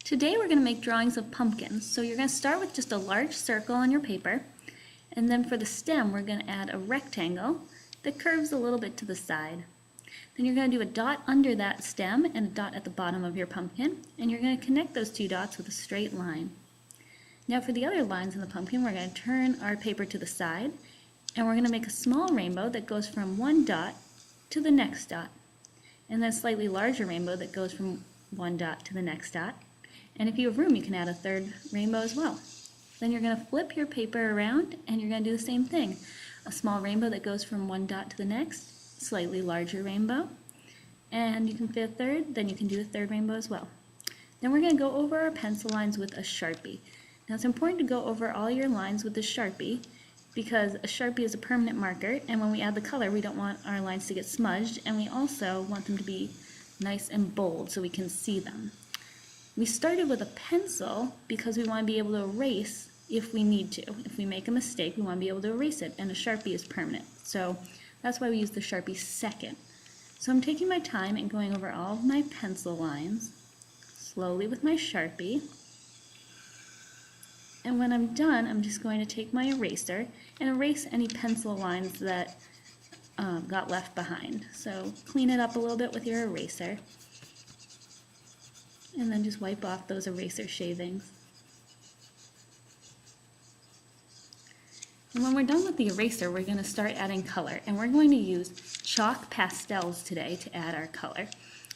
Today we're going to make drawings of pumpkins. So you're going to start with just a large circle on your paper, and then for the stem we're going to add a rectangle that curves a little bit to the side. Then you're going to do a dot under that stem and a dot at the bottom of your pumpkin, and you're going to connect those two dots with a straight line. Now for the other lines in the pumpkin, we're going to turn our paper to the side, and we're going to make a small rainbow that goes from one dot to the next dot, and then a slightly larger rainbow that goes from one dot to the next dot. And if you have room, you can add a third rainbow as well. Then you're going to flip your paper around and you're going to do the same thing. A small rainbow that goes from one dot to the next, slightly larger rainbow, and you can fit a third, then you can do a third rainbow as well. Then we're going to go over our pencil lines with a Sharpie. Now it's important to go over all your lines with the Sharpie because a Sharpie is a permanent marker, and when we add the color we don't want our lines to get smudged, and we also want them to be nice and bold so we can see them. We started with a pencil because we want to be able to erase if we need to. If we make a mistake, we want to be able to erase it, and a Sharpie is permanent. So that's why we use the Sharpie second. So I'm taking my time and going over all of my pencil lines slowly with my Sharpie. And when I'm done, I'm just going to take my eraser and erase any pencil lines that got left behind. So clean it up a little bit with your eraser. And then just wipe off those eraser shavings. And when we're done with the eraser, we're going to start adding color. And we're going to use chalk pastels today to add our color.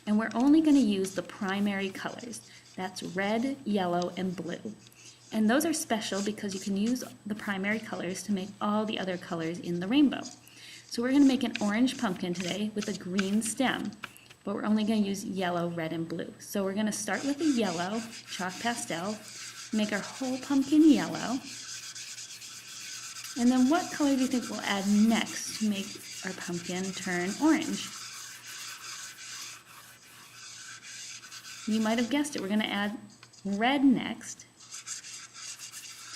And we're only going to use the primary colors. That's red, yellow, and blue. And those are special because you can use the primary colors to make all the other colors in the rainbow. So we're going to make an orange pumpkin today with a green stem. But we're only going to use yellow, red, and blue. So we're going to start with a yellow chalk pastel, make our whole pumpkin yellow, and then what color do you think we'll add next to make our pumpkin turn orange? You might have guessed it, we're going to add red next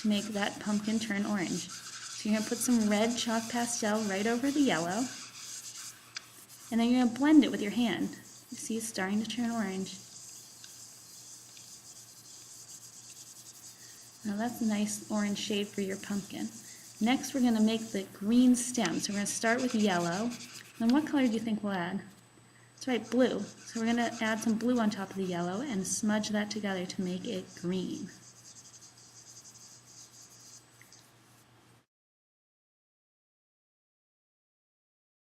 to make that pumpkin turn orange. So you're going to put some red chalk pastel right over the yellow, and then you're going to blend it with your hand. You see it's starting to turn orange. Now that's a nice orange shade for your pumpkin. Next we're going to make the green stem. So we're going to start with yellow. Then what color do you think we'll add? That's right, blue. So we're going to add some blue on top of the yellow and smudge that together to make it green.